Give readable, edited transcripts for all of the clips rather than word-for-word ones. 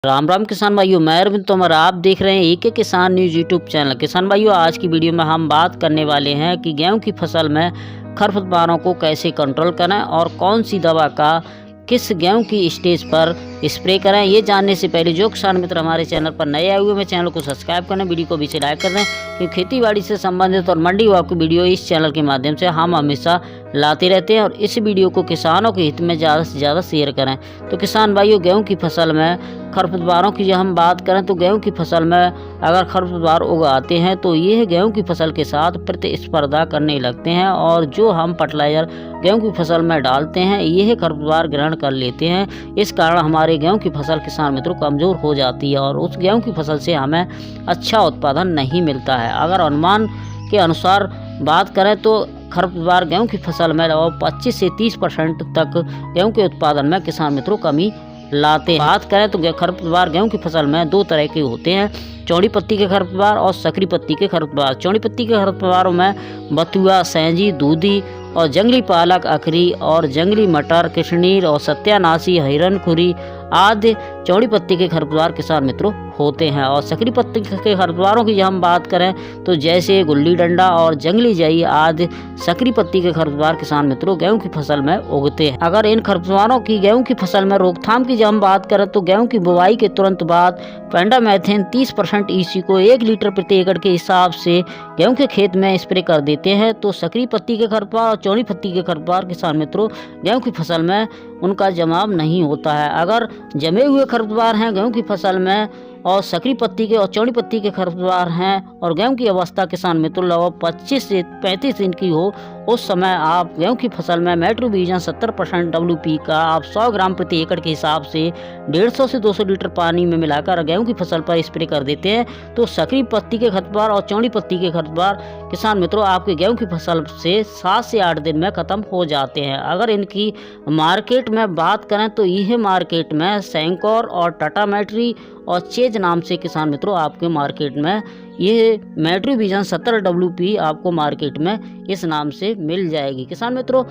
राम राम किसान भाइयों, मैं अरविंद तोमर। आप देख रहे हैं एक किसान न्यूज़ यूट्यूब चैनल। किसान भाइयों, आज की वीडियो में हम बात करने वाले हैं कि गेहूं की फसल में खरपतवारों को कैसे कंट्रोल करें और कौन सी दवा का किस गेहूं की स्टेज पर स्प्रे करें। ये जानने से पहले जो किसान मित्र हमारे चैनल पर नए आए हुए हैं, चैनल को सब्सक्राइब करें, वीडियो को भी लाइक कर दें, क्योंकि खेती बाड़ी से संबंधित और मंडी भाव की वीडियो इस चैनल के माध्यम से हम हमेशा लाते रहते हैं और इस वीडियो को किसानों के हित में ज़्यादा से ज़्यादा शेयर करें। तो किसान भाइयों, गेहूं की फसल में खरपतवारों की जब हम बात करें तो गेहूं की फसल में अगर खरपतवार उगाते हैं तो ये गेहूं की फसल के साथ प्रतिस्पर्धा करने लगते हैं और जो हम फर्टिलाइजर गेहूं की फसल में डालते हैं यह खरपतवार ग्रहण कर लेते हैं। इस कारण हमारे गेहूं की फसल किसान मित्रों कमज़ोर हो जाती है और उस गेहूं की फसल से हमें अच्छा उत्पादन नहीं मिलता है। अगर अनुमान के अनुसार बात करें तो खरपतवार गेहूं की फसल में 25 से 30% तक गेहूं के उत्पादन में किसान मित्रों कमी लाते हैं। बात करें तो खरपतवार गेहूं की फसल में दो तरह के होते हैं, चौड़ी पत्ती के खरपतवार और सकरी पत्ती के खरपतवार। चौड़ी पत्ती के खरपतवारों में बथुआ, सैंजी, दूधी और जंगली पालक, अखरी और जंगली मटर, किशनीर और सत्यानाशी, हिरनखुरी आदि चौड़ी पत्ती के खरपतवार किसान मित्रों होते हैं। और सकरी पत्ती के खरपतवारों की जब हम बात करें तो जैसे गुल्ली डंडा और जंगली जई आदि सकरी पत्ती के खरपतवार किसान मित्रों गेहूं की फसल में उगते हैं। अगर इन खरपतवारों की गेहूं की फसल में रोकथाम की जब हम बात करें तो गेहूं की बुवाई के तुरंत बाद पेंडामेथेन 30% ईसी को 1 लीटर प्रति एकड़ के हिसाब से गेहूं के खेत में स्प्रे कर देते हैं। तो सकरी पत्ती के खरपतवार और चौड़ी पत्ती के खरपतवार किसान मित्रों गेहूं की फसल में उनका जमाव नहीं होता है। अगर जमे हुए खरपतवार हैं गेहूं की फसल में और सकरी पत्ती के और चौड़ी पत्ती के खरपतवार हैं और गेहूं की अवस्था किसान मित्रों लगभग 25 से 35 दिन की हो, उस समय आप गेहूं की फसल में मेट्रोविजन 70% WP का आप 100 ग्राम प्रति एकड़ के हिसाब से 150 से 200 लीटर पानी में मिलाकर गेहूं की फसल पर स्प्रे कर देते हैं। तो सकरी पत्ती के खरपतवार और चौड़ी पत्ती के खरपतवार किसान मित्रों आपके गेहूं की फसल से 7 से 8 दिन में ख़त्म हो जाते हैं। अगर इनकी मार्केट में बात करें तो यह मार्केट में सैंकोर और टाटा मैट्री और चेज नाम से किसान मित्रों आपके मार्केट में ये मेट्रोविजन 70 WP आपको मार्केट में इस नाम से मिल जाएगी। किसान मित्रों,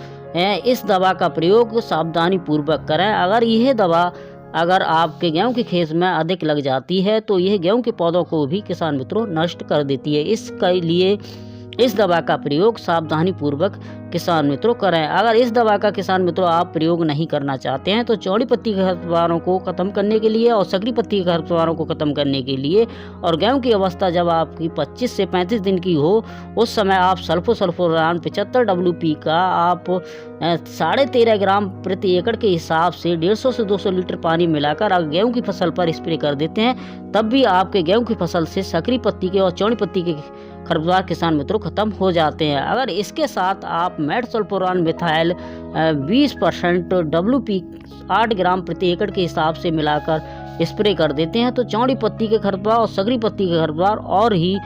इस दवा का प्रयोग सावधानी पूर्वक करें। अगर यह दवा अगर आपके गेहूं के खेत में अधिक लग जाती है तो यह गेहूं के पौधों को भी किसान मित्रों नष्ट कर देती है। इसके लिए इस दवा का प्रयोग सावधानी पूर्वक किसान मित्रों करें। अगर इस दवा का किसान मित्रों आप प्रयोग नहीं करना चाहते हैं तो चौड़ी पत्ती के खरपतवारों को ख़त्म करने के लिए और सकरी पत्ती के खरपतवारों को ख़त्म करने के लिए और गेहूं की अवस्था जब आपकी 25 से 35 दिन की हो, उस समय आप सल्फोरान 75 WP का आप 13.5 ग्राम प्रति एकड़ के हिसाब से 150 से 200 लीटर पानी मिलाकर अगर गेहूं की फसल पर स्प्रे कर देते हैं, तब भी आपके गेहूं की फसल से सकरी पत्ती के और चौड़ी पत्ती के खरपतवार किसान मित्रों खत्म हो जाते हैं। अगर इसके साथ आप मेटसल्फोरान मिथाइल 20% WP 8 ग्राम प्रति एकड़ के हिसाब से मिलाकर स्प्रे कर देते हैं तो चौड़ी पत्ती के खरपतवार और सकरी पत्ती के खरपतवार और ही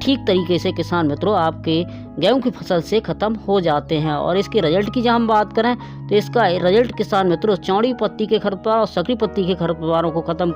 ठीक तरीके से किसान मित्रों आपके गेहूं की फसल से ख़त्म हो जाते हैं। और इसके रिजल्ट की जब हम बात करें तो इसका रिजल्ट किसान मित्रों चौड़ी पत्ती के खरपतवार और सकरी पत्ती के खरपतवारों को ख़त्म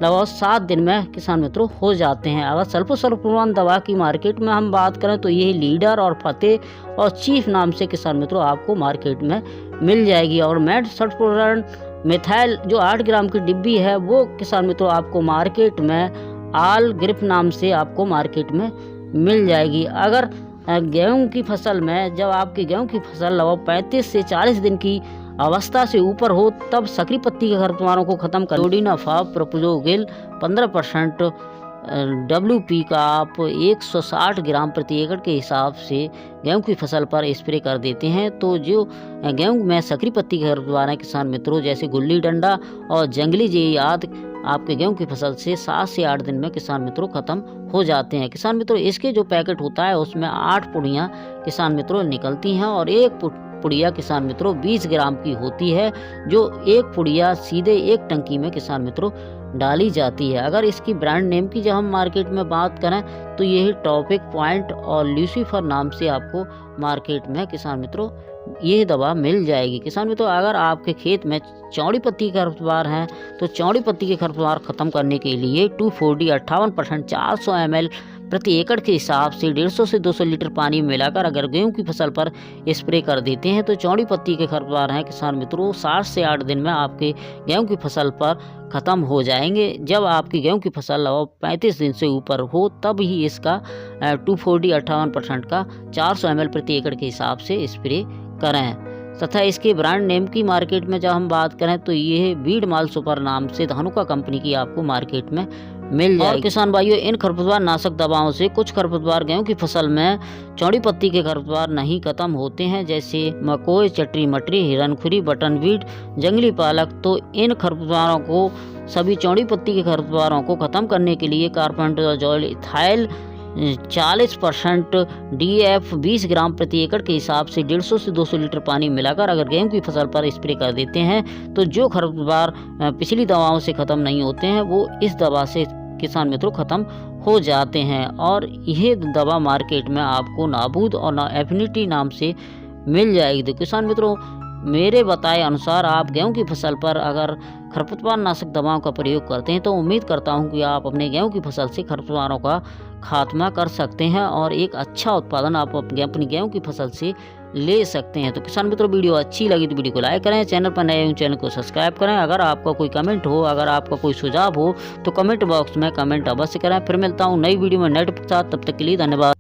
लगभग 7 दिन में किसान मित्रों हो जाते हैं। अगर सल्फोरान दवा की मार्केट में हम बात करें तो यही लीडर और फतेह और चीफ नाम से किसान मित्रों आपको मार्केट में मिल जाएगी। और मेटसल्फोरान मिथाइल जो 8 ग्राम की डिब्बी है वो किसान मित्रों आपको मार्केट में आल ग्रिप नाम से आपको मार्केट में मिल जाएगी। अगर गेहूं की फसल में जब आपकी गेहूं की फसल लगभग 35 से 40 दिन की अवस्था से ऊपर हो, तब सकरी पत्ती के खरपतवारों को खत्म कर डोडिनाफा प्रोपोजोगिल 15% WP का आप 160 ग्राम प्रति एकड़ के हिसाब से गेहूं की फसल पर स्प्रे कर देते हैं। तो जो गेहूं में सकरी पत्ती के खरपतवार हैं किसान मित्रों जैसे गुल्ली डंडा और जंगली जई आदि आपके गेहूं की फसल से 7 से 8 दिन में किसान मित्रों खत्म हो जाते हैं। किसान मित्रों, इसके जो पैकेट होता है उसमें 8 पुड़ियाँ किसान मित्रों निकलती हैं और एक पुड़िया किसान मित्रों 20 ग्राम की होती है, जो एक पुड़िया सीधे एक टंकी में किसान मित्रों डाली जाती है। अगर इसकी ब्रांड नेम की जब हम मार्केट में बात करें तो यही टॉपिक पॉइंट और ल्यूसीफर नाम से आपको मार्केट में किसान मित्रों ये दवा मिल जाएगी। किसान मित्रों, अगर आपके खेत में चौड़ी पत्ती के खरपतवार हैं तो चौड़ी पत्ती के खरपतवार ख़त्म करने के लिए 2,4-D 58% 400 ml प्रति एकड़ के हिसाब से 150 से 200 लीटर पानी में मिलाकर अगर गेहूं की फसल पर स्प्रे कर देते हैं तो चौड़ी पत्ती के खरपतवार हैं किसान मित्रों 7 से 8 दिन में आपके गेहूं की फसल पर ख़त्म हो जाएंगे। जब आपकी गेहूं की फसल लगभग 35 दिन से ऊपर हो तब ही इसका 2,4-D 58% का 400 ml प्रति एकड़ के हिसाब से स्प्रे करें। तथा इसके ब्रांड नेम की मार्केट में जब हम बात करें तो ये बीड माल सुपर नाम से धानुका कंपनी की आपको मार्केट में मिल जाएगी। और किसान भाइयों, इन खरपतवार नाशक दवाओं से कुछ खरपतवार गेहूं की फसल में चौड़ी पत्ती के खरपतवार नहीं खत्म होते हैं, जैसे मकोई, चटरी मटरी, हिरनखुरी, बटनवीड, जंगली पालक। तो इन खरपतवारों को, सभी चौड़ी पत्ती के खरपतवारों को खत्म करने के लिए कार्बेंडाजोल इथाइल 40% DAF 20 ग्राम प्रति एकड़ के हिसाब से 150 से 200 लीटर पानी मिलाकर अगर गेहूं की फसल पर स्प्रे कर देते हैं तो जो खरपतवार पिछली दवाओं से ख़त्म नहीं होते हैं वो इस दवा से किसान मित्रों ख़त्म हो जाते हैं। और यह दवा मार्केट में आपको नाबूद और एफिनिटी नाम से मिल जाएगी। तो किसान मित्रों, मेरे बताए अनुसार आप गेहूं की फसल पर अगर खरपतवार नाशक दवाओं का प्रयोग करते हैं तो उम्मीद करता हूं कि आप अपने गेहूं की फसल से खरपतवारों का खात्मा कर सकते हैं और एक अच्छा उत्पादन आप अपनी गेहूं की फसल से ले सकते हैं। तो किसान मित्रों, वीडियो अच्छी लगी तो वीडियो को लाइक करें, चैनल पर नए हो चैनल को सब्सक्राइब करें। अगर आपका कोई कमेंट हो, अगर आपका कोई सुझाव हो तो कमेंट बॉक्स में कमेंट अवश्य करें। फिर मिलता हूँ नई वीडियो में नए टिप के साथ, तब तक के लिए धन्यवाद।